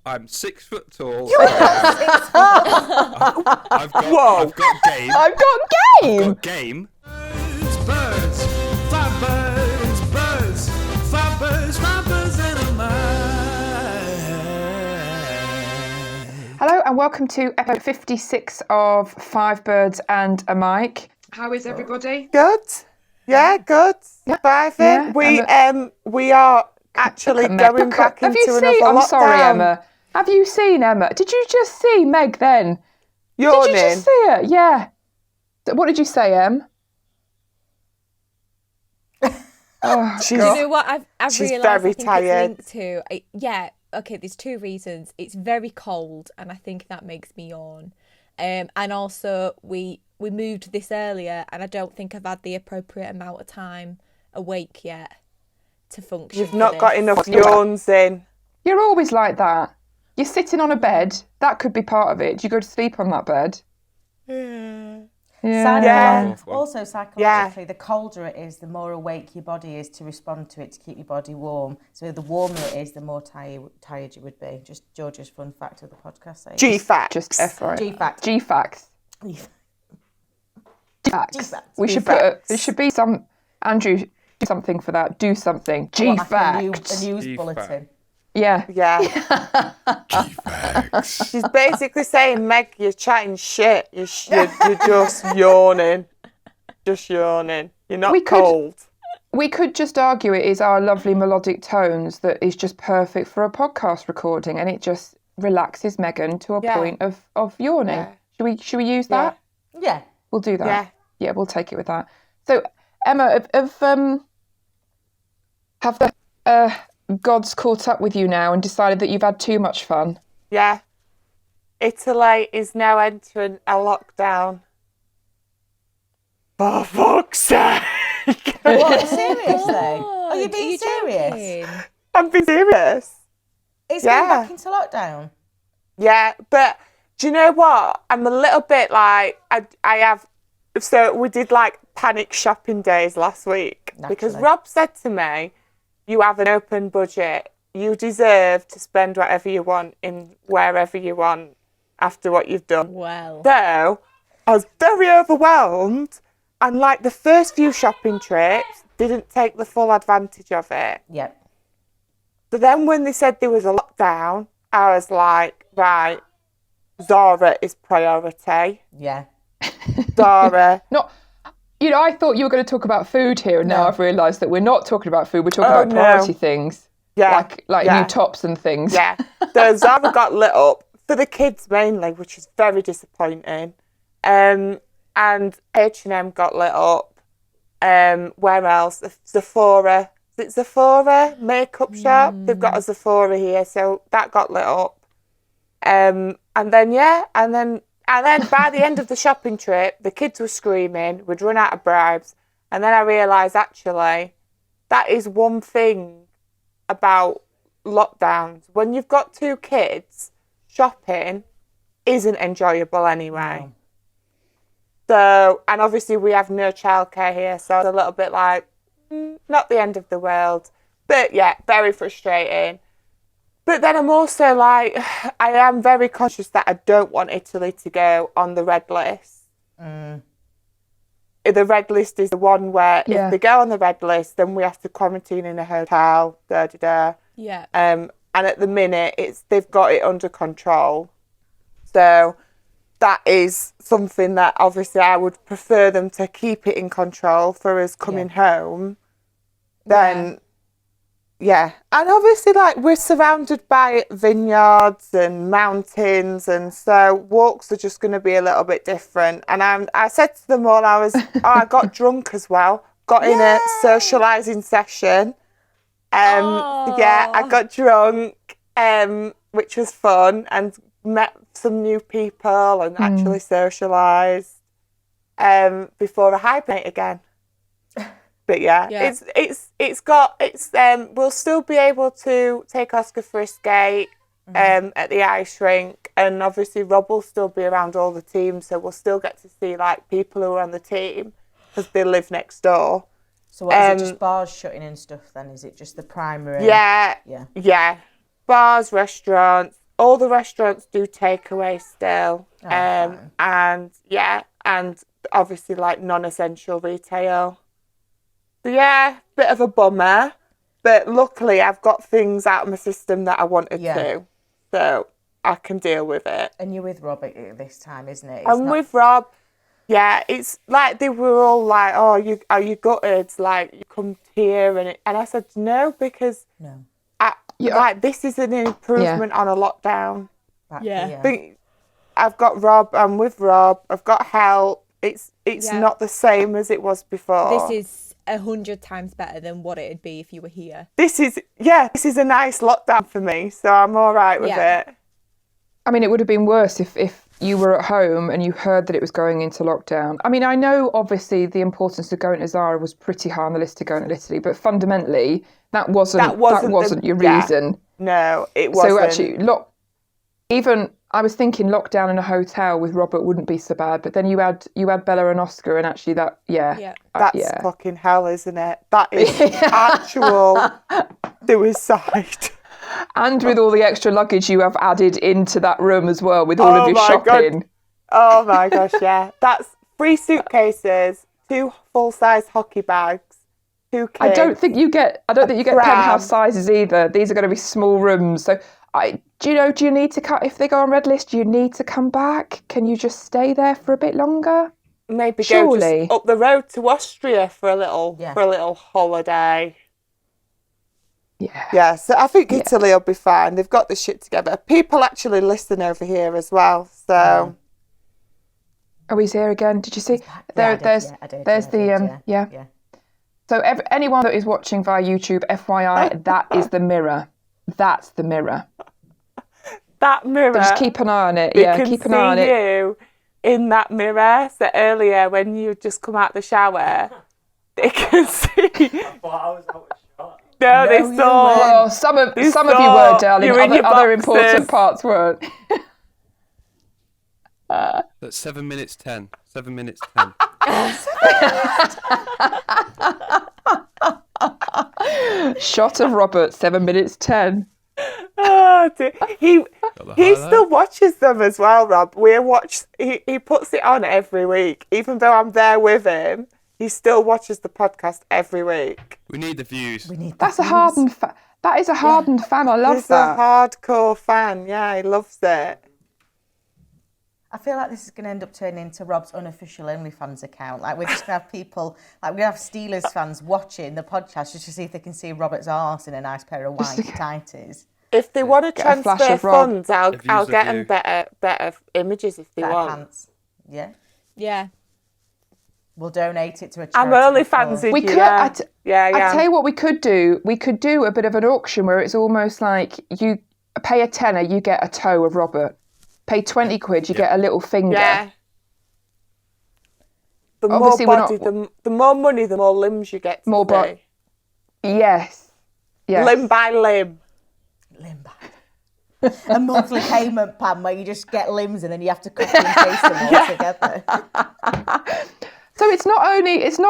I'm 6 foot tall. You're not 6 foot tall. I've got game. I've got game. I've got game. Birds, five birds, five birds in a mind. Hello and welcome to episode 56 of Five Birds and a Mic. How is everybody? Good. Yeah, good. Surviving. Yeah, We are actually going back into another lockdown. I'm sorry, Emma. Have you seen Emma? Did you just see Meg then? Yawning. Did you just see her? Yeah. What did you say, Em? Oh, She's, You know what? I've she's realised very I think tired. it's linked to okay. There's two reasons. It's very cold, and I think that makes me yawn. And also we moved this earlier, and I don't think I've had the appropriate amount of time awake yet to function. You've not got enough yawns in. You're always like that. You're sitting on a bed. That could be part of it. Do you go to sleep on that bed? Yeah. Also, psychologically, the colder it is, the more awake your body is to respond to it, to keep your body warm. So the warmer it is, the more tired you would be. Just Georgia's fun fact of the podcast. G-facts. Just FYI. G-facts. G-facts. G-facts. G-facts. We should there should be some, Andrew, do something for that. Do something. G-facts. Like a news G-facts. bulletin. Yeah. Yeah. G-facts. She's basically saying, Meg, you're chatting shit. You're just yawning. Just yawning. You're not cold. We could just argue it is our lovely melodic tones that is just perfect for a podcast recording, and it just relaxes Megan to a point of yawning. Yeah. Should we use that? Yeah. We'll do that. Yeah. Yeah, we'll take it with that. So, Emma, have the gods caught up with you now and decided that you've had too much fun? Yeah. Italy is now entering a lockdown. For fuck's sake. What, seriously? Are you being serious? Joking? I'm being serious. It's going back into lockdown. Yeah, but do you know what? I'm a little bit like, so we did like panic shopping days last week. Naturally. Because Rob said to me, you have an open budget. You deserve to spend whatever you want in wherever you want after what you've done. Well. So I was very overwhelmed, and like the first few shopping trips didn't take the full advantage of it. Yep. So then when they said there was a lockdown, I was like, right, Zara is priority. Yeah. Zara. I thought you were going to talk about food here, and now I've realised that we're not talking about food. We're talking about no. priority things, Yeah. like yeah. new tops and things. Yeah. So Zara got lit up for the kids mainly, which is very disappointing. And H&M got lit up. Where else? Sephora. Is it Sephora makeup shop? They've got a Sephora here, so that got lit up. And then by the end of the shopping trip, the kids were screaming. We'd run out of bribes, and then I realised actually that is one thing about lockdowns. When you've got two kids, shopping isn't enjoyable anyway. No. So, and obviously we have no childcare here, so it's a little bit like, not the end of the world. But yeah, very frustrating. But then I'm also like, I am very conscious that I don't want Italy to go on the red list. The red list is the one where if they go on the red list, then we have to quarantine in a hotel, Yeah. And at the minute, they've got it under control. So that is something that obviously I would prefer them to keep it in control for us coming home. Then, yeah. And obviously, like, we're surrounded by vineyards and mountains, and so walks are just going to be a little bit different. And I said to them all, I got drunk as well, got in a socialising session. Yeah, I got drunk, which was fun, and met some new people and actually socialised before I hibernate again. But we'll still be able to take Oscar for a skate at the ice rink, and obviously Rob will still be around all the teams, so we'll still get to see like people who are on the team because they live next door. So what, is it just bars shutting and stuff then? Is it just the primary? Yeah. Bars, restaurants, all the restaurants do takeaway still. fine. And obviously like non-essential retail. So yeah, bit of a bummer. But luckily I've got things out of my system that I wanted to. So I can deal with it. And you're with Rob this time, isn't it? I'm with Rob. Yeah, it's like they were all like, "Oh, are you gutted? Like you come here?" And I said no, because like this is an improvement on a lockdown. I've got Rob. I'm with Rob. I've got help. It's not the same as it was before. This is 100 times better than what it'd be if you were here. This is a nice lockdown for me, so I'm all right with it. I mean, it would have been worse if you were at home and you heard that it was going into lockdown. I mean, I know obviously the importance of going to Zara was pretty high on the list to going to Italy, but fundamentally that wasn't your reason. No, it wasn't. So actually, even I was thinking lockdown in a hotel with Robert wouldn't be so bad, but then you had Bella and Oscar, and actually that's fucking hell, isn't it? That is actual suicide. And with all the extra luggage you have added into that room as well, with all of your shopping. God. Oh my gosh, yeah. That's 3 suitcases, 2 full-size hockey bags, 2 kids. I don't think you get penthouse sizes either. These are going to be small rooms. So do you need to cut if they go on red list? Do you need to come back? Can you just stay there for a bit longer? Maybe go just up the road to Austria for a little holiday. Yeah, so I think Italy will be fine. They've got the shit together. People actually listen over here as well, so... Oh, he's here again. Did you see? There's the... So anyone that is watching via YouTube, FYI, that is the mirror. That's the mirror. That mirror. So just keep an eye on it. Keep an eye on it. They can see you in that mirror. So earlier, when you just come out the shower, they can see... No, they saw. Well, some of you were, darling. Other important parts weren't. That's 7 minutes 10. 7 minutes 10. Shot of Robert, 7 minutes 10. Oh, dear. He still watches them as well, Rob. He puts it on every week, even though I'm there with him. He still watches the podcast every week. We need the views. That's a hardened fan. That is a hardened fan. I love He's that. He's a hardcore fan. Yeah, he loves it. I feel like this is going to end up turning into Rob's unofficial OnlyFans account. Like, we're just going to have people, like, we're going to have Steelers fans watching the podcast just to see if they can see Robert's arse in a nice pair of white tighties. If they want to transfer funds, I'll get them better images if they want. Pants. Yeah. Yeah. We'll donate it to a charity. I'm OnlyFans. We could. I tell you what we could do. We could do a bit of an auction where it's almost like you pay a tenner, you get a toe of Robert. Pay 20 quid, you get a little finger. Yeah. The more body, the more money, the more limbs you get. More body. Yes. Limb by limb. Limb by. A monthly payment plan where you just get limbs and then you have to copy and paste them all together. So it's not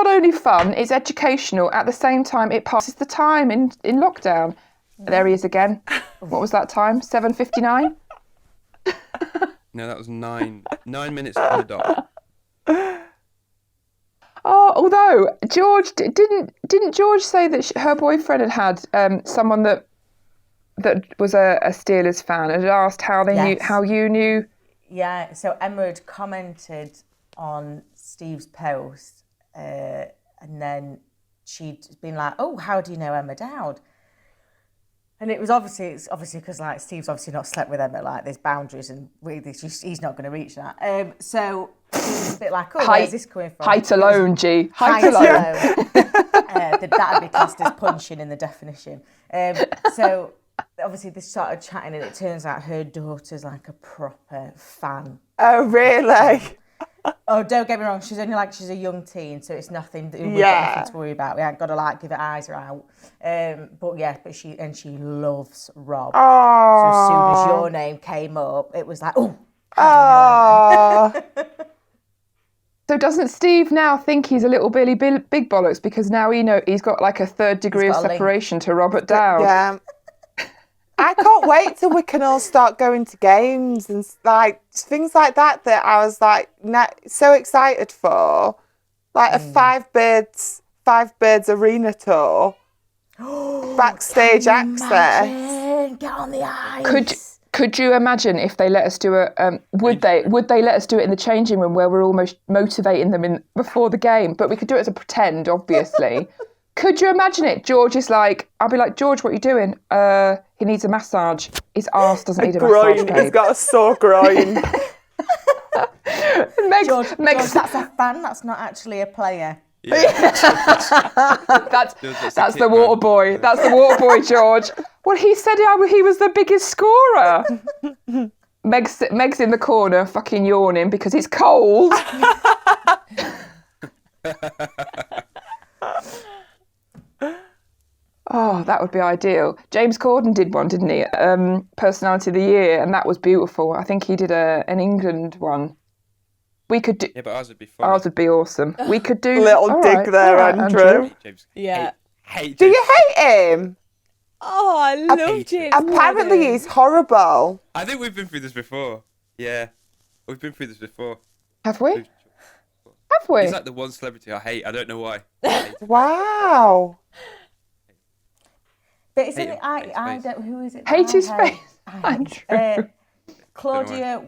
only fun, it's educational. At the same time, it passes the time in lockdown. There he is again. What was that time? 7:59? No, that was 9 minutes on the dot. Oh, although George didn't George say that her boyfriend had someone that was a Steelers fan and had asked how you knew. Yeah, so Emma had commented on Steve's post, and then she'd been like, "Oh, how do you know Emma Dowd?" And it's obviously because like Steve's obviously not slept with Emma. Like there's boundaries, and he's not going to reach that. So she was a bit like, "Oh, where's this coming from?" Height alone, G. Height alone. That'd be classed as punching in the definition. So obviously they started chatting, and it turns out her daughter's like a proper fan. Oh, really? Oh, don't get me wrong. She's a young teen, so it's nothing. We've got nothing to worry about. We ain't got to give her eyes out. But she loves Rob. Aww. So as soon as your name came up, it was like, oh. So doesn't Steve now think he's a little big bollocks because now he's got like a 3rd degree of separation to Robert Dowd? Yeah. I can't wait till we can all start going to games and like things like that I was like so excited for. Like a five birds arena tour. Backstage access. Imagine, get on the ice. Could you imagine if they let us do a would they let us do it in the changing room where we're almost motivating them before the game, but we could do it as a pretend, obviously. Could you imagine it? George is like, I'll be like, George, what are you doing? He needs a massage. His arse doesn't need a massage, babe. He's got a sore groin. George, that's a fan. That's not actually a player. Yeah. That's the water boy. That's the water boy, George. Well, he said he was the biggest scorer. Meg's in the corner, fucking yawning because it's cold. Oh, that would be ideal. James Corden did one, didn't he? Personality of the Year, and that was beautiful. I think he did an England one. We could do. Yeah, but ours would be funny. Ours would be awesome. We could do. Little dig there, Andrew. James, Yeah. hate Do James. you hate him? Oh, I love James. Apparently Corden. he's horrible. I think we've been through this before. Yeah, we've been through this before. Have we? Have we? He's like the one celebrity I hate. I don't know why. I hate him. Wow. But isn't Hate it? him, hate his I face. don't. Who is it? Hate his I hate? face, I hate. Andrew. Claudia,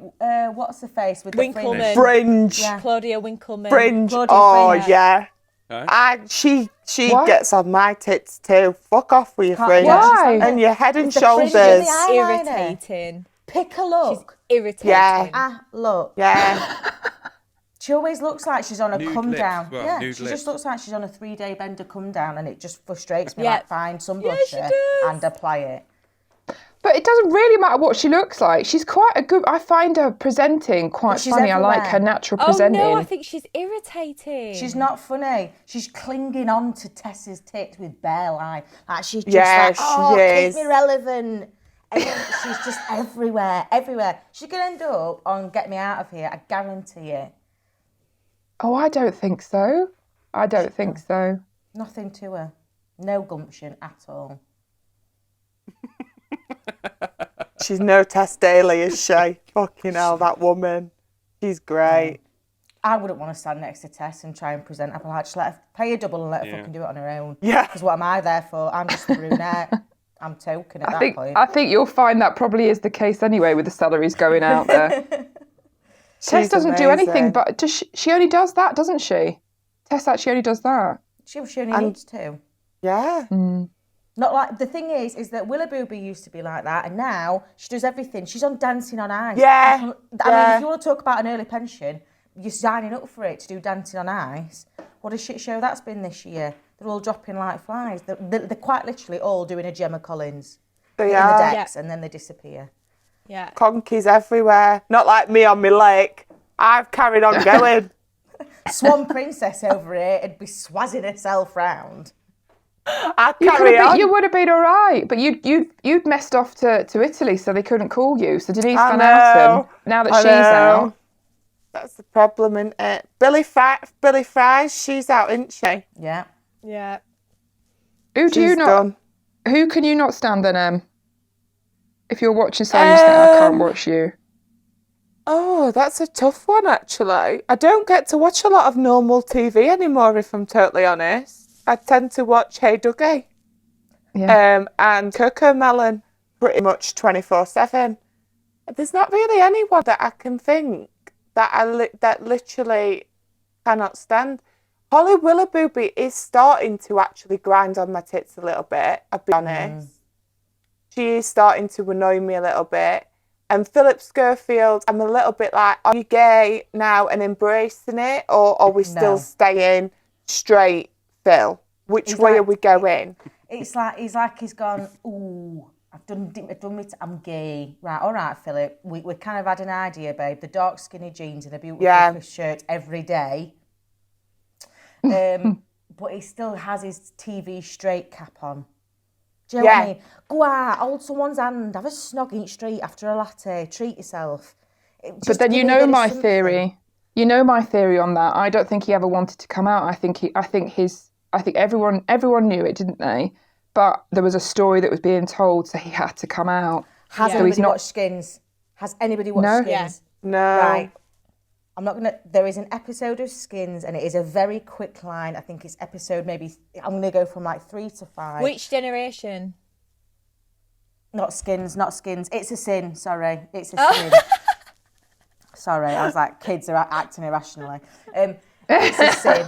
what's the face with Winkleman. the fringe? Fringe. Yeah. Claudia Winkleman. Fringe. Claudia Oh, Fringe. yeah. Huh? She What? gets on my tits too. Fuck off with your fringe. Why? And your head and It's the fringe shoulders. and the eyeliner. Irritating. Pick a look. Irritating. Yeah. Look. Yeah. She always looks like she's on a Nude come lips down. as well, Yeah, nude she lips. just looks like she's on a 3-day bender come down, and it just frustrates me. Yeah. Like, find some Yeah, she blusher does. and apply it. But it doesn't really matter what she looks like. She's quite a good. I find her presenting quite She's funny. I like everywhere. her natural Oh presenting. no, I think she's irritating. She's not funny. She's clinging on to Tessa's tits with bare line. Like she's just Yeah, like, she oh, is. keep me relevant. And then she's just everywhere. She's gonna end up on Get Me Out of Here. I guarantee it. Oh, I don't think so. I don't think so. Nothing to her. No gumption at all. She's no Tess Daly, is she? Fucking hell, that woman. She's great. I wouldn't want to stand next to Tess and try and present. I'd be like, just let her pay a double and let her Yeah. fucking do it on her own. Yeah. Because what am I there for? I'm just the brunette. I'm token at that point. I think you'll find that probably is the case anyway with the salaries going out there. Tess She's doesn't do anything, amazing. but does she only does that, doesn't she? Tess actually only does that. She only needs to. Yeah. Not like the thing is that Willoughby used to be like that, and now she does everything. She's on Dancing on Ice. Yeah, I mean, yeah. if you want to talk about an early pension, you're signing up for it to do Dancing on Ice. What a shit show that's been this year. They're all dropping like flies. They're quite literally all doing a Gemma Collins. They In the are. decks, and then they disappear. Yeah. Conkies everywhere. Not like me on my lake. I've carried on going. Swan Princess over here would be swazzing herself round. I You carry on. would have been all right, but you'd messed off to Italy, so they couldn't call you. So Denise I Van know. Outen, now that I she's know. out, That's the problem, isn't it? Billy Fries, she's out, isn't she? Yeah. Yeah. who do you She's not? done. Who can you not stand then? If you're watching someone, you just think I can't watch you. Oh, that's a tough one, actually. I don't get to watch a lot of normal TV anymore, if I'm totally honest. I tend to watch Hey Dougie and Coco Melon pretty much 24/7. There's not really anyone that I can think that that literally cannot stand. Holly Willoughby is starting to actually grind on my tits a little bit, I'll be honest. She is starting to annoy me a little bit. And Philip Schofield, I'm a little bit like, are you gay now and embracing it? Or are we still staying straight, Phil? Which way are we going? It's like he's gone, ooh, I've done it, I'm gay. Right, all right, Philip, we kind of had an idea, babe. The dark skinny jeans and a beautiful shirt every day. But he still has his TV straight cap on. Do you know what I mean? Go out, hold someone's hand, have a snog each street after a latte, treat yourself. But then you know my theory. You know my theory on that. I don't think he ever wanted to come out. I think everyone knew it, didn't they? but there was a story that was being told, so he had to come out. Has So he's anybody not- watched Skins? Has anybody watched No. Skins? No. Right. I'm not gonna. There is an episode of Skins, and it is a very quick line. I think it's episode maybe. I'm gonna go from like 3 to 5. Which generation? Not Skins. Not Skins. It's a sin. Sorry, it's a sin. Sorry, I was like, kids are acting irrationally. It's a sin.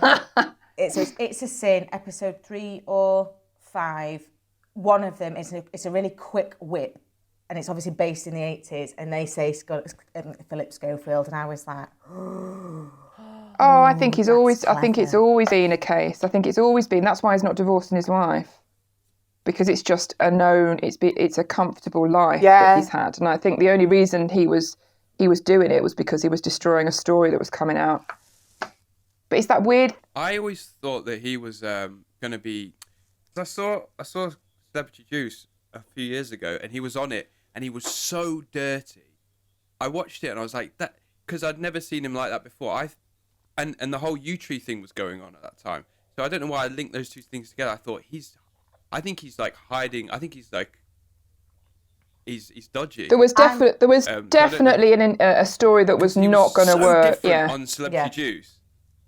It's a sin. Episode 3 or 5. One of them is it's a really quick whip, and it's obviously based in the 80s. And they say Philip Schofield, and I was like, Oh, I think he's always. that's I think it's clever. always been a case. I think it's always been. That's why he's not divorcing his wife, because it's just a known. It's a comfortable life that he's had, and I think the only reason he was doing it was because he was destroying a story that was coming out. But it's that weird. I always thought that he was going to be. 'Cause I saw Celebrity Juice a few years ago, and he was on it, and he was so dirty. I watched it, and I was like, that, because I'd never seen him like that before. And the whole U-Tree thing was going on at that time, so I don't know why I linked those two things together. I think he's like hiding. I think he's like, he's dodgy. There was definitely I don't know. a story that was He not going to so work. different Yeah. on Celebrity Juice.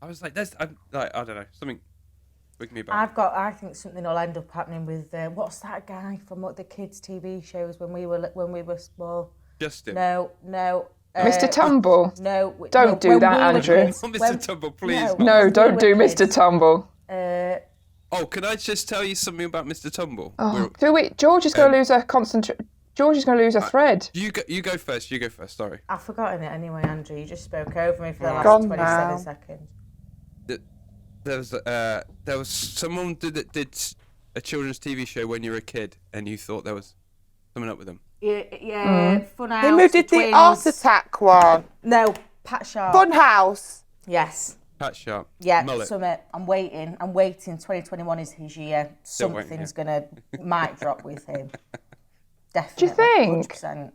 I was like, I don't know, something wigged me about. I think something will end up happening with what's that guy from the kids' TV shows when we were small? Justin. No. Mr. Tumble. No. Don't do when that, we were Andrew. kids- Mr. when- Tumble, please. No, don't do were Mr. kids. Tumble. Oh, can I just tell you something about Mr. Tumble? Oh, George is going to lose her George is going to lose her thread. You go first. Sorry. I've forgotten it anyway, Andrew. You just spoke over me for the last Gone 27 now. seconds. There was someone that did a children's TV show when you were a kid, and you thought there was something up with them. Yeah, Fun House. Him who did the Twins. Art Attack one. No, Pat Sharp. Funhouse. Yes. Pat Sharp. Yeah, Mullet. Summit. I'm waiting. 2021 is his year. Still waiting, Something's gonna might drop with him. Definitely. Do you think? 100%.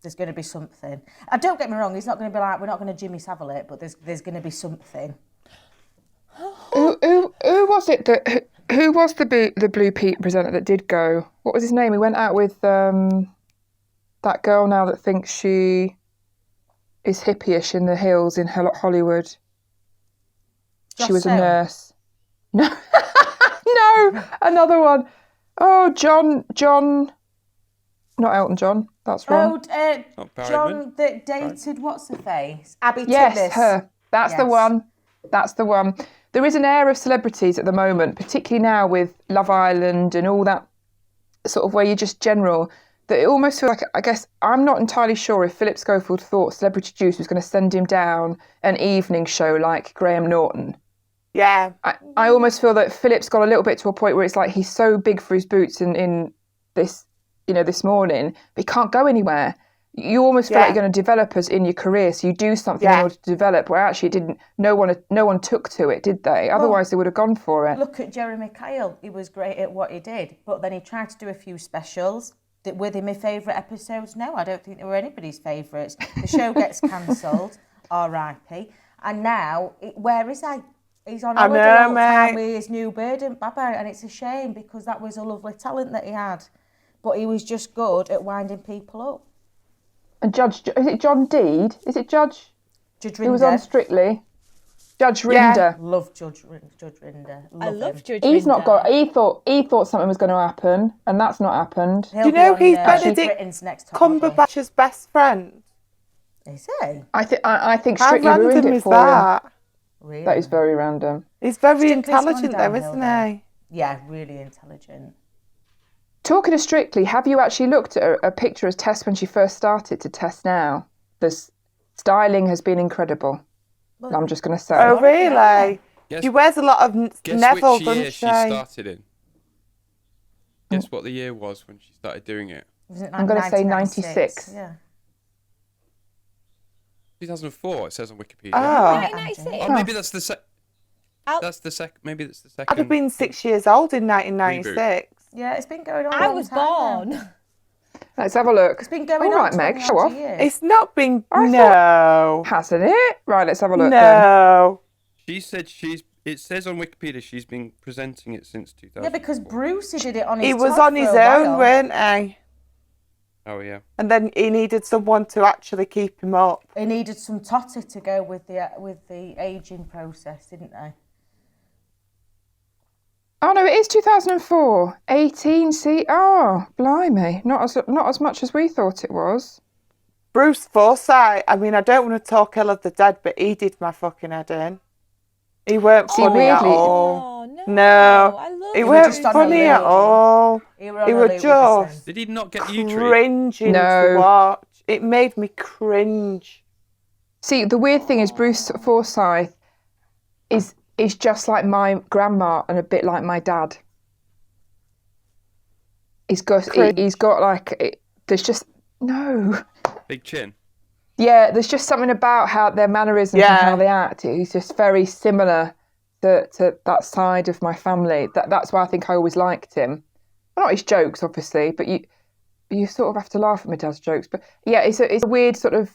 There's going to be something. And don't get me wrong. He's not going to be like, we're not going to Jimmy Savile it, but there's going to be something. Who was it that who was the Blue Pete presenter that did go? What was his name? He went out with that girl now that thinks she is hippie-ish in the hills in Hollywood. She was a Joss Stone. nurse. No, no, another one. Oh, John, not Elton John. That's wrong. Oh, Not Barry John Edmund? that dated what's her face? Abby Yes, Titmus. her. That's the Yes. one. That's the one. There is an air of celebrities at the moment, particularly now with Love Island and all that sort of where you're just general, that it almost feels like, I guess, I'm not entirely sure if Philip Schofield thought Celebrity Juice was going to send him down an evening show like Graham Norton. Yeah. I almost feel that Philip's got a little bit to a point where it's like he's so big for his boots in this, this morning, but he can't go anywhere. You almost feel like you're going to develop as in your career, so you do something in order to develop. Where actually it didn't. No one took to it, did they? Otherwise, they would have gone for it. Look at Jeremy Kyle. He was great at what he did, but then he tried to do a few specials. Were they my favourite episodes? No, I don't think they were anybody's favourites. The show gets cancelled, R.I.P. And now, where is he? He's on holiday all the time with his new bird and Baba, and it's a shame because that was a lovely talent that he had. But he was just good at winding people up. And is it John Deed? Is it Judge? Judge He was on Rinder. Strictly. Judge Rinder. Love Judge Rinder. I love him. Judge He's not Rinder. got. He thought something was going to happen, and that's not happened. He'll Do you know be on, he's Britain's Benedict Next Top Model. Cumberbatch's best friend? Is he? I think How Strictly ruined random it is for him. that? Really? That is very random. He's very Strictly's gone intelligent though, downhill isn't there. he? Yeah, really intelligent. Talking of Strictly, have you actually looked at a picture of Tess when she first started to Tess now? The styling has been incredible. I'm just going to say. Oh, really? Guess- She wears a lot of Guess Neville, which year doesn't she she? started in? Guess what the year was when she started doing it? Wasn't it I'm gonna say 1996? 96. Yeah. 2004. It says on Wikipedia. Oh, 1996. Oh, maybe that's the sec. I'll- That's the sec. Maybe that's the second. I'd have been 6 years old in 1996. Yeah, it's been going on a I long was time now. born. Let's have a look. It's been going All on right, Meg, 20 show odd off. years. It's not been. I No. Hasn't it? Right, let's have a look then. No. She said she's It says on Wikipedia she's been presenting it since 2000. Yeah, because Brucey did it on his He was Todd on for his a while. own, weren't he? Oh yeah. And then he needed someone to actually keep him up. They needed some totter to go with the aging process, didn't they? Oh no, it is 2004. 18. See, oh blimey, not as much as we thought it was. Bruce Forsyth, I mean, I don't want to talk ill of the dead, but he did my fucking head in. He weren't funny at weirdly- all. Oh, No, I love he it. weren't just on a funny at loop. all. He were on He a were loop with the just Sims. Did he not get you treat? cringing No. to watch. It made me cringe. See, the weird thing is Bruce Forsyth is just like my grandma and a bit like my dad. He's got like there's just no. Big chin. Yeah, there's just something about how their mannerisms and how they act. He's just very similar to that side of my family. That's why I think I always liked him. Well, not his jokes, obviously, but you sort of have to laugh at my dad's jokes. But yeah, it's a weird sort of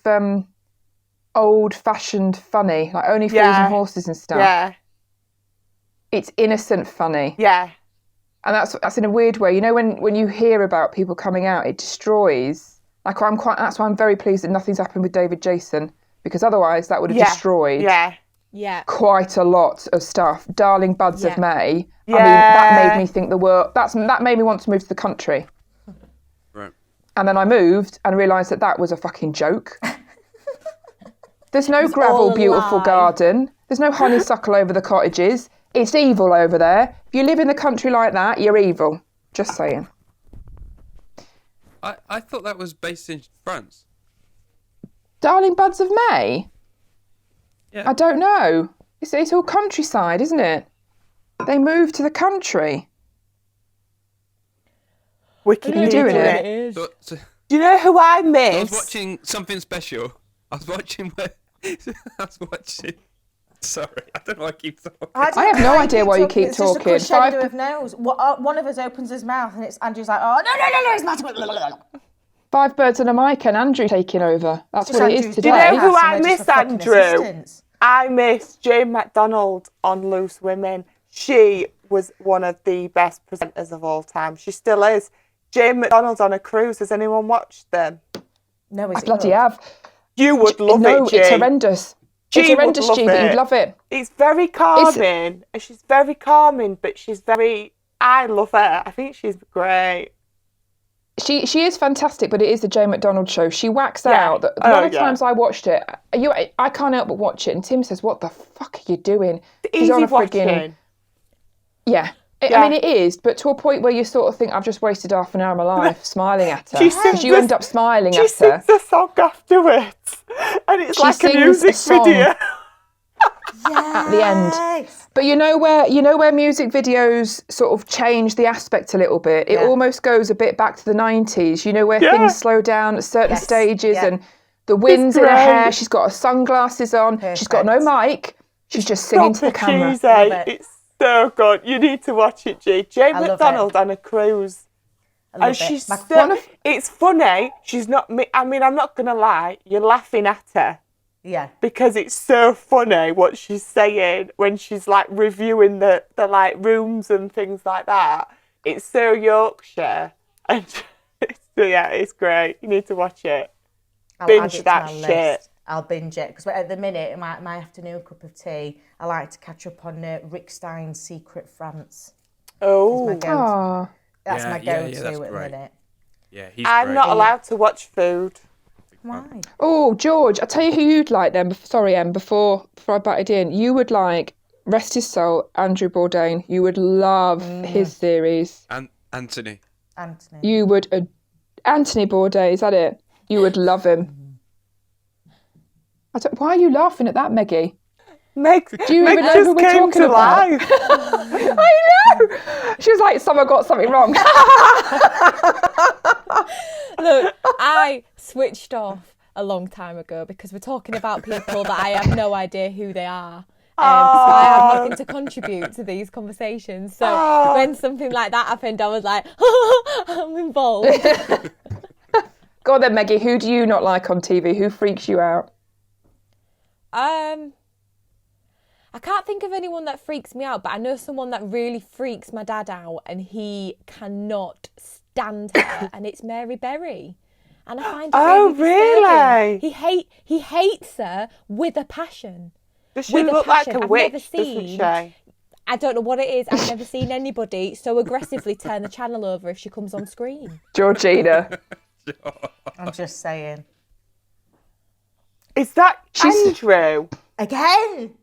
old-fashioned funny, like Only Fools and Horses and stuff. Yeah, It's innocent funny. yeah. And that's in a weird way. You know, when you hear about people coming out, it destroys. Like that's why I'm very pleased that nothing's happened with David Jason, because otherwise that would have destroyed Yeah. quite a lot of stuff. Darling Buds of May. Yeah. I mean, that made me think the world. That made me want to move to the country. Right. And then I moved and realised that was a fucking joke. There's no all gravel, a beautiful lie. garden. There's no honeysuckle over the cottages. It's evil over there. If you live in the country like that, you're evil. Just saying. I thought that was based in France. Darling Buds of May? Yeah. I don't know. It's all countryside, isn't it? They moved to the country. Wicked. Are you doing Idiot. it? is. So, Do you know who I I miss? was watching something special. I was watching. Sorry, I don't know why I keep talking. I have no idea why you keep It's just a talking. crescendo of no's. One of us opens his mouth and it's Andrew's like, oh, no, it's not. 5 birds and a mic and Andrew taking over. That's what it is Do you today. know who I miss, Andrew? I miss Jane McDonald on Loose Women. She was one of the best presenters of all time. She still is. Jane McDonald on a cruise. Has anyone watched them? No, I bloody have. You would love No, it, Jane. it's horrendous. She It's horrendous, would love G, but it. you'd love it. It's very calming. She's very calming, but she's very... I love her. I think she's great. She is fantastic, but it is the Jane McDonald show. She whacks out. The Oh, amount of yeah. times I watched it, I can't help but watch it. And Tim says, "What the fuck are you doing?" She's Easy on a watching. friggin'. Yeah. I Yeah. mean, it is, but to a point where you sort of think, I've just wasted half an hour of my life smiling at her. She Because sings you end up smiling She at her. sings a song afterwards. And it's She like a sings a music song. video. At the end. But you know where music videos sort of change the aspect a little bit? It Yeah. almost goes a bit back to the 90s, you know, where Yeah. things slow down at certain Yes, stages yeah. and the wind's in her hair, great. she's got her sunglasses on, she's got no mic, she's just singing to the Proper camera. cheesy. Love it. It's so good. You need to watch it, G. Jane I love McDonald on a cruise. And she's so, it's funny. She's not, I mean, I'm not going to lie. You're laughing at her. Yeah. Because it's so funny what she's saying when she's like reviewing the like rooms and things like that. It's so Yorkshire. And it's great. You need to watch it. I'll Binge add it to that my shit. list. I'll binge it because at the minute, in my afternoon cup of tea, I like to catch up on Rick Stein's Secret France. Oh, That's my go-to. Aw. That's Yeah, my yeah, go-to that's at the great. minute. Yeah, he's I'm great. not allowed to watch food. Why? Oh, George, I'll tell you who you'd like then. Sorry, Em, before I batted in. You would like, rest his soul, Andrew Bourdain. You would love his series. And Anthony. Anthony. You would... Anthony Bourdain, is that it? You would love him. Why are you laughing at that, Meggie? Meg, Do you Meg even know just who we're came talking to about? life. I know! She was like, someone got something wrong. Look, I switched off a long time ago because we're talking about people that I have no idea who they are. So I have nothing to contribute to these conversations. So when something like that happened, I was like, I'm involved. Go on then, Meggie. Who do you not like on TV? Who freaks you out? I can't think of anyone that freaks me out, but I know someone that really freaks my dad out, and he cannot stand her, and it's Mary Berry. And I find it really disturbing. He hates her with a passion. Does she look like a witch, doesn't she? I don't know what it is. I've never seen anybody so aggressively turn the channel over if she comes on screen. Georgina. I'm just saying. Is that Andrew? Again?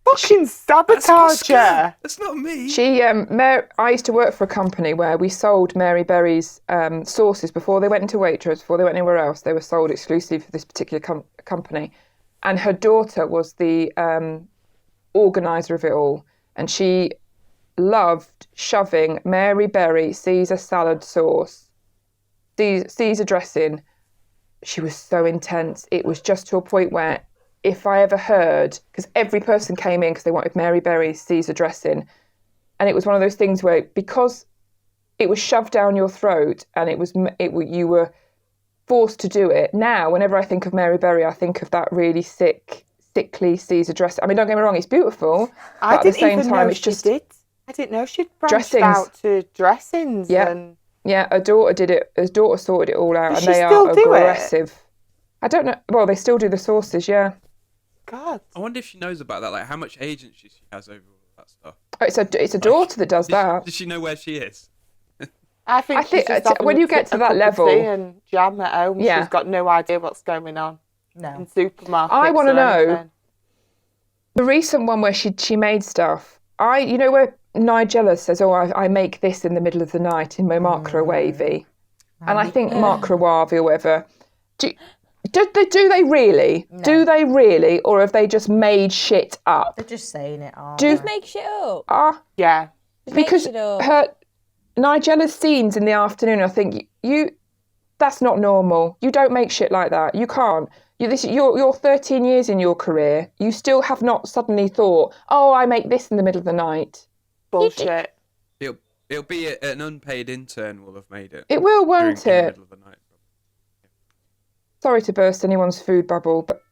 Fucking sabotager. That's not me. I used to work for a company where we sold Mary Berry's sauces before they went into Waitrose, before they went anywhere else. They were sold exclusively for this particular company. And her daughter was the organiser of it all. And she loved shoving Mary Berry Caesar salad sauce, Caesar dressing. She was so intense. It was just to a point where if I ever heard, because every person came in because they wanted Mary Berry Caesar dressing, and it was one of those things where, because it was shoved down your throat and you were forced to do it. Now, whenever I think of Mary Berry, I think of that really sickly Caesar dress. I mean, don't get me wrong, it's beautiful. I but at the same time, it's just did. I didn't know she'd branched dressings. out to dressings. Yeah, and... yeah. Her daughter did it. Her daughter sorted it all out, Does and they she are still do aggressive. I don't know. Well, they still do the sauces, yeah. God. I wonder if she knows about that, like how much agency she has over all that stuff. Oh, it's a daughter that does that. Does she know where she is? I think she's just having when you get to a that cup of level, tea and jam at home, yeah. she's got no idea what's going on in No. supermarkets. I want to or know anything. the recent one where she made stuff. You know where Nigella says, "Oh, I make this in the middle of the night in my microwavey," and I think microwave or whatever. Do they really? No. Do they really, or have they just made shit up? They're just saying it, aren't Do- they? Make shit up. Yeah. Because Make shit up. Nigella's scenes in the afternoon, I think that's not normal. You don't make shit like that. You can't. You're 13 years in your career. You still have not suddenly thought, oh, I make this in the middle of the night. Bullshit. It'll be an unpaid intern will have made it. It will, won't in the it? middle of the night. Sorry to burst anyone's food bubble, but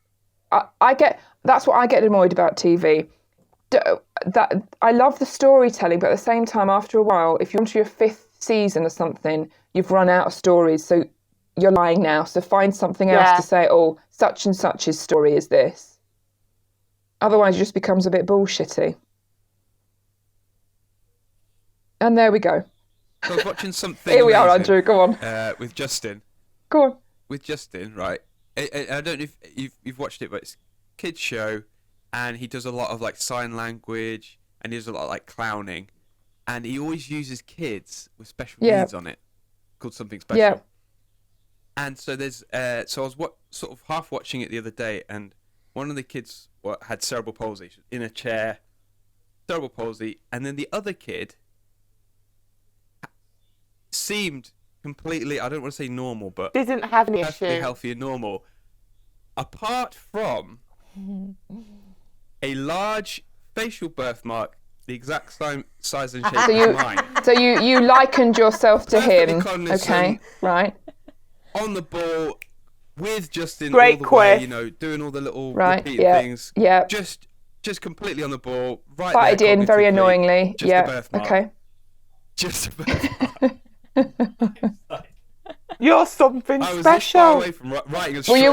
that's what I get annoyed about TV. That I love the storytelling, but at the same time, after a while, if you're onto your 5th season or something, you've run out of stories, so you're lying now. So find something else to say. Oh, such and such's story is this. Otherwise, it just becomes a bit bullshitty. And there we go. So I was watching something. Here we are, amazing, Andrew. Go on. with Justin. Go on. With Justin, right? I don't know if you've watched it, but it's a kid's show, and he does a lot of like sign language, and he does a lot of like clowning, and he always uses kids with special needs on it, called something special. Yeah. And so there's so I was sort of half watching it the other day, and one of the kids had cerebral palsy. She was in a chair, cerebral palsy, and then the other kid seemed completely, I don't want to say normal, but Didn't have any perfectly issue. healthy and normal, apart from a large facial birthmark, the exact size and shape of mine. So you likened yourself to Perfectly him. cognizant. Okay, right. On the ball with Justin Great all the quiff. way, doing all the little Right, repeat yeah, things. yeah. Just completely on the ball, right Butted there in very cognitively, annoyingly. Just Yeah. a birthmark. Okay. Just a birthmark. You're something I was this far special. away from writing a Were you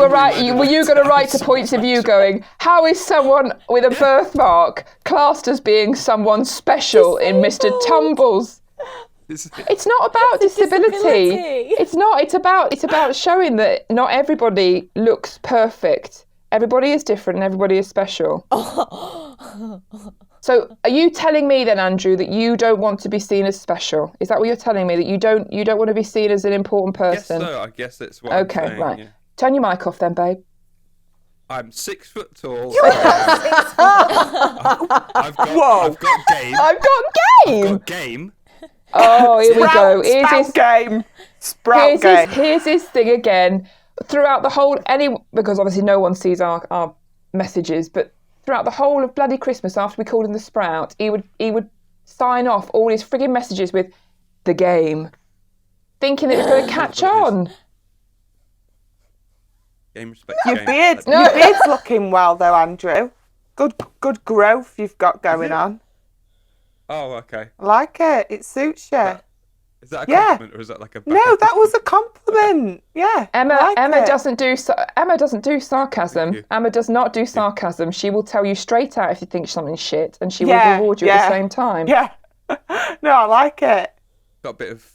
going to write to points of view going, how is someone with a birthmark classed as being someone special in Mr. Tumbles? It's not about disability. It's not. It's about showing that not everybody looks perfect. Everybody is different and everybody is special. So are you telling me then, Andrew, that you don't want to be seen as special? Is that what you're telling me? That you don't want to be seen as an important person? Yes, so I guess that's what Okay, I'm saying, right. yeah. Turn your mic off then, babe. I'm 6 foot tall. Whoa! I've got game. I've got game. Got game. Oh, here we go. Sprout game. Here's his thing again. Throughout the whole, because obviously no one sees our messages, but throughout the whole of bloody Christmas, after we called him the Sprout, he would sign off all his frigging messages with the game, thinking that it was going to catch on. Game respect. Your game. beard's looking well though, Andrew. Good growth you've got going on. Oh, okay. I like it. It suits you. Is that a compliment or is that like a? No, that was a compliment. Yeah. Emma it. doesn't do sarcasm. Emma does not do sarcasm. She will tell you straight out if you think something's shit, and she will reward you at the same time. Yeah. No, I like it. Got a bit of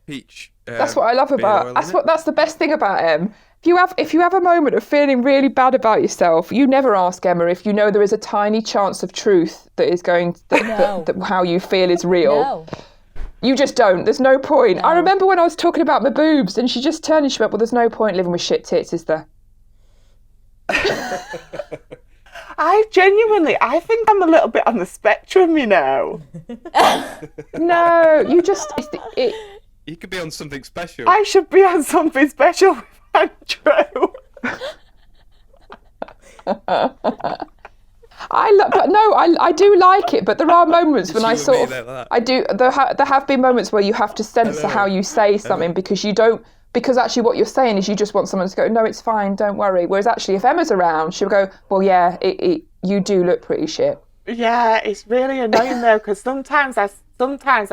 peach. That's what I love beard about. oil in it. That's the best thing about Em. If you have a moment of feeling really bad about yourself, you never ask Emma if you know there is a tiny chance of truth that is going that how you feel is real. No. You just don't. There's no point. No. I remember when I was talking about my boobs, and she just turned and she went, "Well, there's no point living with shit tits, is there?" I think I'm a little bit on the spectrum, you know. No, you just You could be on something special. I should be on something special with Andrew. I do like it, but there are moments when I Just you sort and me of, like that. I do. There have been moments where you have to censor how you say something because you don't. Because actually, what you're saying is you just want someone to go, "No, it's fine, don't worry." Whereas actually, if Emma's around, she'll go, "Well, yeah, you do look pretty shit." Yeah, it's really annoying though, because sometimes I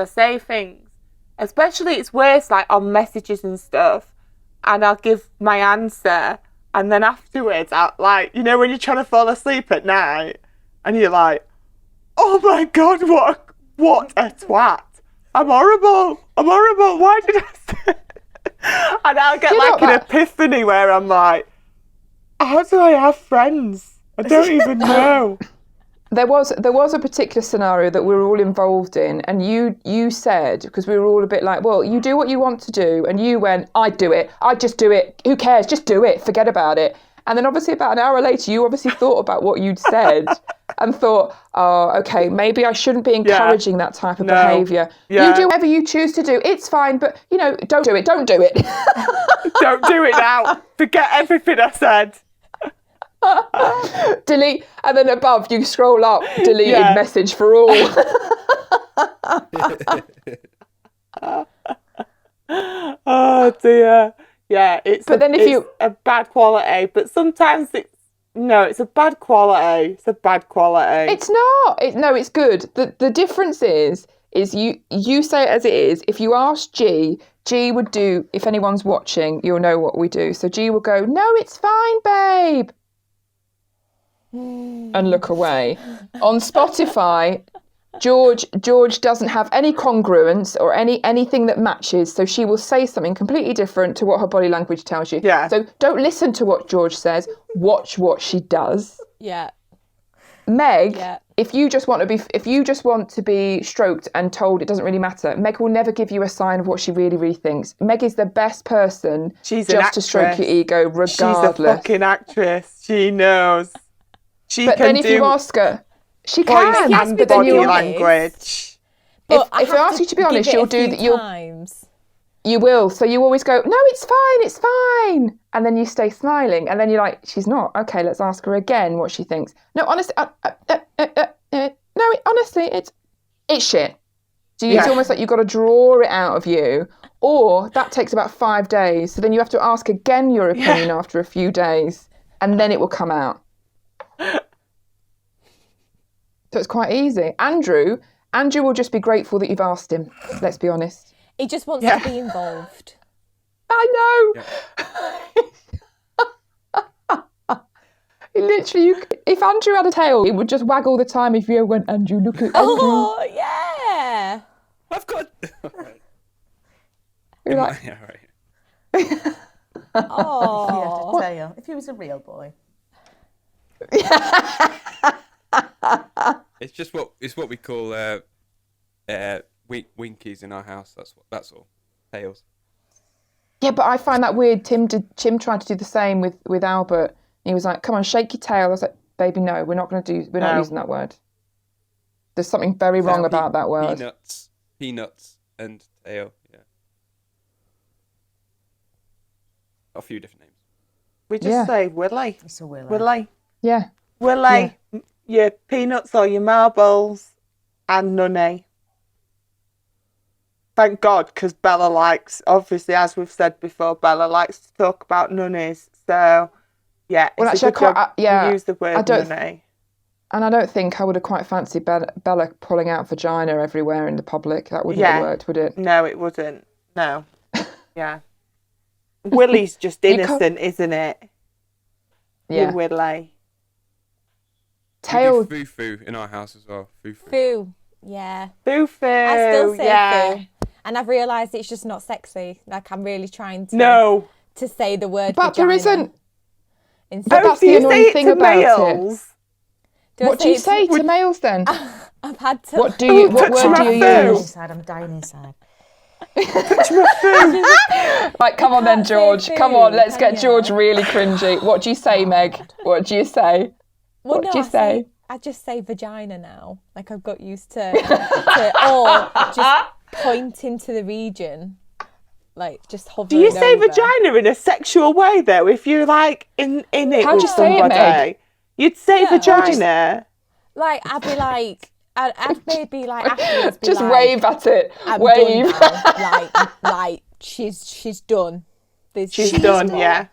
say things, especially it's worse like on messages and stuff, and I'll give my answer, and then afterwards, like, you know, when you're trying to fall asleep at night, and you're like, "Oh my God, what a twat! I'm horrible. Why did I say?" And I'll get an epiphany where I'm like, "How do I have friends? I don't even know." There was a particular scenario that we were all involved in, and you said, because we were all a bit like, "Well, you do what you want to do," and you went, "I'd do it. I'd just do it. Who cares? Just do it. Forget about it." And then obviously about an hour later, you obviously thought about what you'd said and thought, "Oh, okay, maybe I shouldn't be encouraging that type of behaviour. Yeah. You do whatever you choose to do. It's fine, but, you know, don't do it. Don't do it." Don't do it now. Forget everything I said. Delete, and then above you scroll up, deleted message for all. Oh dear. Yeah, it's a bad quality, but sometimes it's a bad quality. It's a bad quality. It's not. It's good. The difference is you say it as it is. If you ask G would do, if anyone's watching, you'll know what we do. So G will go, "No, it's fine, babe," and look away. On Spotify, George doesn't have any congruence or anything that matches, so she will say something completely different to what her body language tells you. Yeah. So don't listen to what George says. Watch what she does. Yeah. Meg, if you just want to be stroked and told it doesn't really matter, Meg will never give you a sign of what she really, really thinks. Meg is the best person to stroke your ego, regardless. She's a fucking actress. She knows. But then if you ask her, she can. And body language. But if I ask you to be honest, you'll do that. You will. So you always go, "No, it's fine," and then you stay smiling, and then you're like, "She's not. Okay, let's ask her again what she thinks." No, honestly, honestly, it's shit. So it's almost like you've got to draw it out of you, or that takes about 5 days. So then you have to ask again your opinion after a few days, and then it will come out. So it's quite easy. Andrew will just be grateful that you've asked him. Let's be honest. He just wants to be involved. I know. Yeah. Literally, if Andrew had a tail, it would just wag all the time if you went, "Andrew, look at Andrew." Oh, yeah. I've got. You're like, Yeah, right. Oh. He had a tail. If he was a real boy. It's what we call winkies in our house. That's all. Tails. yeah, but I find that weird. Tim tried to do the same with Albert. He was like, "Come on, shake your tail." I was like, "Baby, no, we're not using that word. There's something very wrong about that word." Peanuts and tail. Yeah. A few different names. We just say Willie. It's a Willie. Willie. Yeah. Willie. Your peanuts or your marbles, and Nunny. Thank God, because Bella likes, obviously, as we've said before, Bella likes to talk about nunnies. So, yeah, Well, it's actually, a good job I you use the word nunny. And I don't think I would have quite fancied Bella pulling out vagina everywhere in the public. That wouldn't have worked, would it? No, it wouldn't. No. Yeah. Willie's just innocent, isn't it? Yeah. You Willie. Tail. We do foo-foo in our house as well. Foo-foo. Foo. Yeah. Foo-foo. I still say yeah. foo. And I've realised it's just not sexy. Like, I'm really trying to to say the word But vagina there isn't. instead. But that's do the you annoying say it thing to about males? it. What do you say to males then? I've had to. What do you? What touch word my do you foo. use? Inside, I'm dying inside. Touch my foo. Right, come on then, can't say George. Come foo, on, let's can get George really cringy. What do you say, Meg? What do you say? Well, What do you say? I just say vagina now. Like, I've got used to or just pointing to the region. Like, just hovering Do you say over. vagina in a sexual way, though? If you're, like, in it How'd with you say it, somebody? Meg? You'd say Yeah. vagina. Like, I'd be like, I'd maybe like afterwards be Just like, wave at it. I'm Wave. done now. like she's done. She's done, yeah.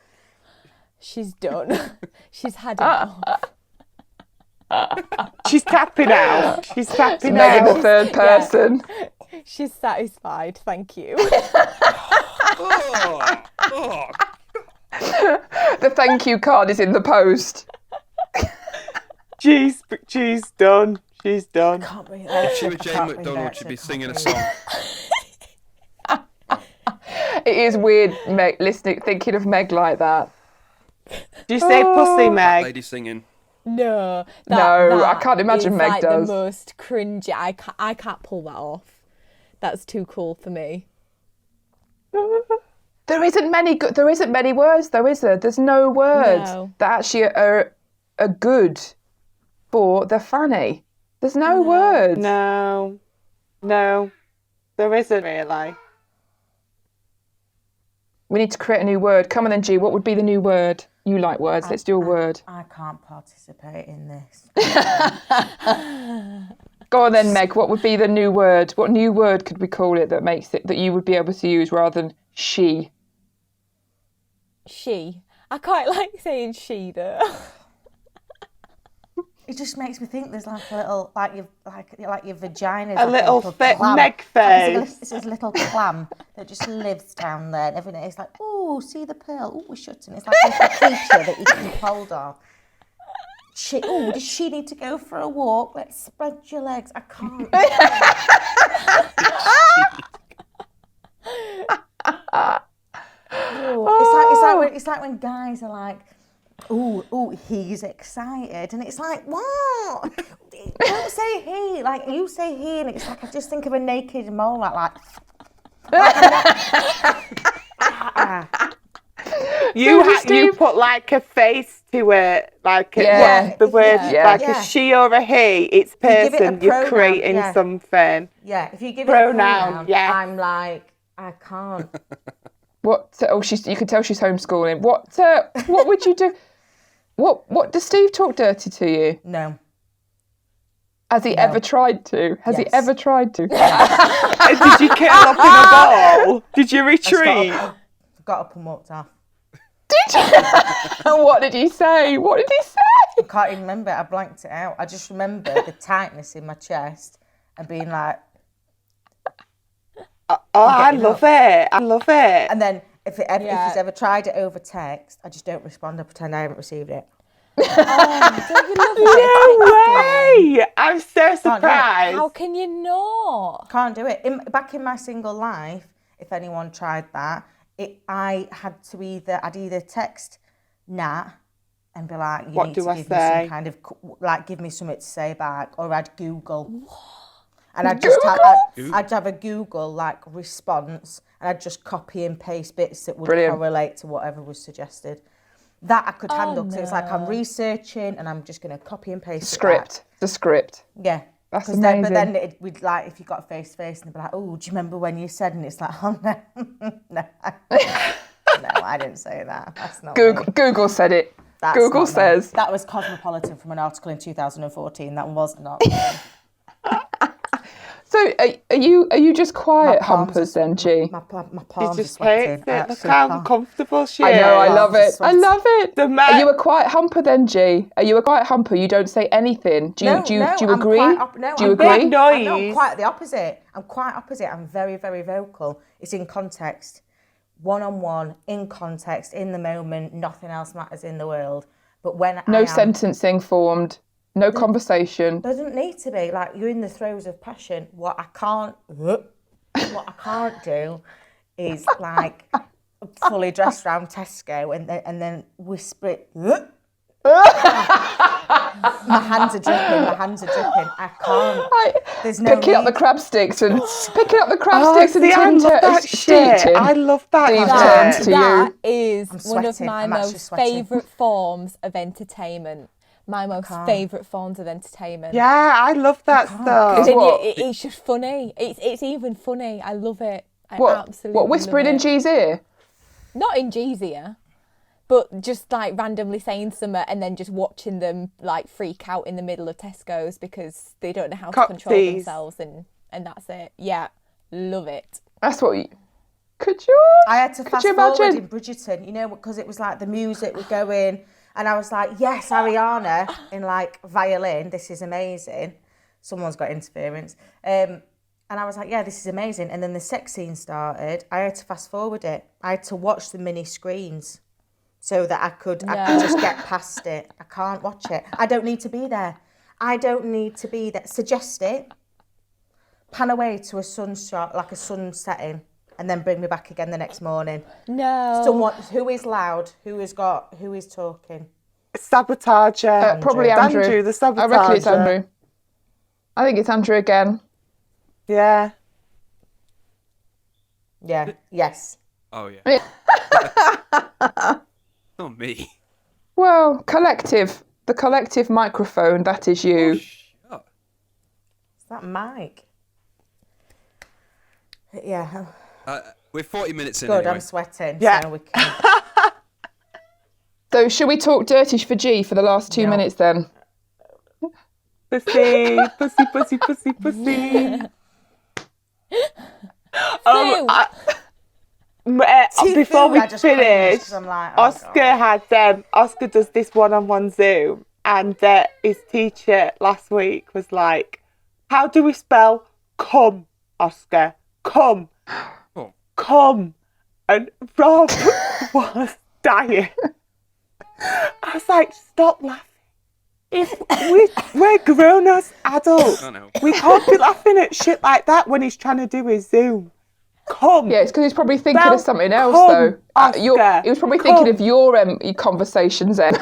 She's done. She's had enough. She's tapping out. She's tapping Meg in the out. third person. She's satisfied. Thank you. The thank you card is in the post. She's done. She's done. Can't breathe. If she were Jane McDonald, she'd be singing a song. It is weird, Meg, thinking of Meg like that. Do you say pussy, Meg? Lady singing. No, I can't imagine is Meg like does. the most cringy. I can't pull that off. That's too cool for me. There isn't many words though, is there? There's no words No. that actually are good for the fanny. There's no words. No. There isn't really. We need to create a new word. Come on then, G. What would be the new word? You like words. Let's do a word. I can't participate in this. Go on then, Meg. What would be the new word? What new word could we call it that makes it that you would be able to use rather than she? She. I quite like saying she though. It just makes me think there's like a little, like your vagina. A little fit clam. Meg face. This is a little clam that just lives down there. And every day it's like, oh, see the pearl. Oh, we're shutting. It's like a little creature that you can keep hold of. Does she need to go for a walk? Let's spread your legs. I can't. It's like when guys are like, oh, he's excited, and it's like, what? Don't say he, like you say he, and it's like I just think of a naked mole, like. You put like a face to it, like the word, like a she or a he. It's person. You're creating something. Yeah, if you give pronoun, it a pronoun, I'm like, I can't. What? Oh, you can tell she's homeschooling. What would you do? What does Steve talk dirty to you? No. Has he ever tried to? Has he ever tried to? Did you curl up in a ball? Did you retreat? Got up and walked off. Did you? And what did he say? I can't even remember. I blanked it out. I just remember the tightness in my chest and being like, I love it. And then if he's ever tried it over text, I just don't respond. I pretend I haven't received it. Don't you love it? No way! I'm so surprised. How can you not? Can't do it. Back in my single life, if anyone tried that, I had to I'd either text Nat and be like, you need to give me some kind of, like, give me something to say back, or I'd Google. And I'd have a Google like response, and I'd just copy and paste bits that would correlate to whatever was suggested. That I could handle, because it's like I'm researching and I'm just going to copy and paste The script. Yeah. That's amazing. But then we'd like, if you got face to face, and they'd be like, oh, do you remember when you said? And it's like, oh no, no, I didn't say that. That's not me. Google said it. That's Google says. That was Cosmopolitan from an article in 2014. That was not me. So are you just quiet My palms humpers are- then, G? My She palms are just sweating. hates I it. Look actually how can't. uncomfortable she I is. know, I love it. I sweating. love it. The Are you a quiet humper then, G? Are you a quiet humper? You don't say anything. Do you do you I'm agree? quite do you I'm agree? big noise. I'm quite the opposite. I'm quite opposite. I'm very, very vocal. It's in context. One-on-one, in context, in the moment, nothing else matters in the world. But when No I am, sentencing formed. No conversation. there doesn't need to be. Like, you're in the throes of passion. What I can't do is like fully dressed around Tesco and then whisper it. My hands are dripping. I can't. There's no Picking up the need. crab sticks and picking up the crab Oh, sticks see, I and love that Steve shit. tin. I love that Steve shit. turns to That you. is I'm one of sweating. my I'm actually most sweating. favourite forms of entertainment. My most favourite forms of entertainment. Yeah, I love that stuff. And What? it's just funny. It's even funny. I love it. I What absolutely whispering love in it. G's ear? Not in G's ear, but just like randomly saying something and then just watching them like freak out in the middle of Tesco's because they don't know how to control Cocktease. themselves and that's it. Yeah, love it. That's what you... Could you? I had to fast you forward imagine? in Bridgerton, you know, because it was like the music would go in, and I was like, yes, Ariana in like violin. This is amazing. Someone's got interference. And I was like, yeah, this is amazing. And then the sex scene started. I had to fast forward it. I had to watch the mini screens so that I could just get past it. I can't watch it. I don't need to be there. Suggest it. Pan away to a sunshot, like a sun setting, and then bring me back again the next morning. No. Someone who is loud, who is talking. Sabotager. Probably Andrew. The sabotager. I reckon it's Andrew. I think it's Andrew again. Yeah. Yeah. Yes. Oh yeah. Not me. Well, the collective microphone, that is you. Shut. Is that Mike? Yeah. We're 40 minutes in Good. anyway. I'm sweating. Yeah. So we can... So should we talk dirty for G for the last 2 minutes then? Pussy, pussy, pussy, pussy, pussy. Before we finish, I'm like, oh, Oscar does this one-on-one Zoom, and his teacher last week was like, "How do we spell cum, Oscar? Cum, cum," and Rob was dying. I was like, "Stop laughing. We're grown-ass adults. I know. We can't be laughing at shit like that when he's trying to do his Zoom. Come. Yeah, it's because he's probably thinking Well, of something else, come, though. Oscar, He was probably come. thinking of your conversations then.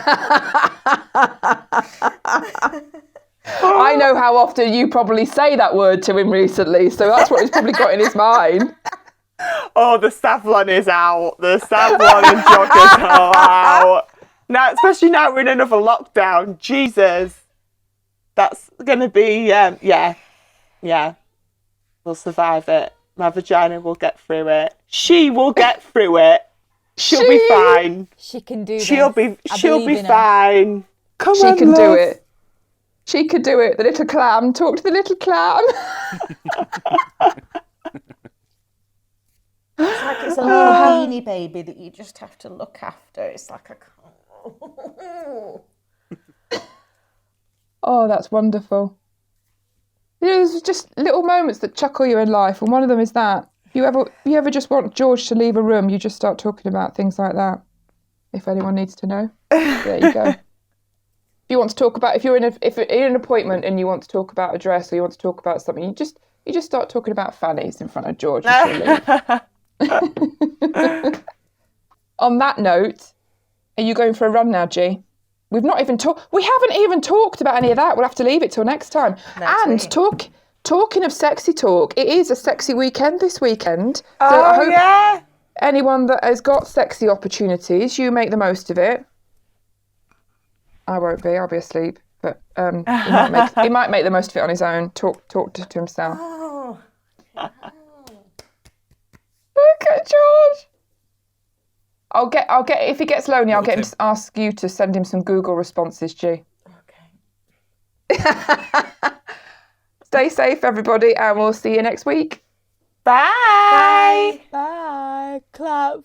I know how often you probably say that word to him recently, so that's what he's probably got in his mind. Oh, the Savlon is out. The Savlon and joggers are out. Now, especially now we're in another lockdown. Jesus. That's going to be, yeah. We'll survive it. My vagina will get through it. She will get through it. She'll be fine. She can do this. She'll be fine. Come on, She can love. do it. She could do it. The little clam. Talk to the little clam. It's like it's a little weenie baby that you just have to look after. It's like a... Oh, that's wonderful. You know, there's just little moments that chuckle you in life, and one of them is that. You ever just want George to leave a room, you just start talking about things like that. If anyone needs to know, there you go. If you want to talk about, if you're in an appointment and you want to talk about a dress or you want to talk about something, you just start talking about fannies in front of George. On that note, are you going for a run now, G? We haven't even talked about any of that. We'll have to leave it till next time. Talking of sexy talk, it is a sexy weekend this weekend. So I hope anyone that has got sexy opportunities, you make the most of it. I won't be. I'll be asleep. But he might make the most of it on his own. Talk to himself. Oh. Look at George. I'll get if he gets lonely, I'll get him to ask you to send him some Google responses, G. Okay. Stay safe, everybody, and we'll see you next week. Bye. Bye. Clap.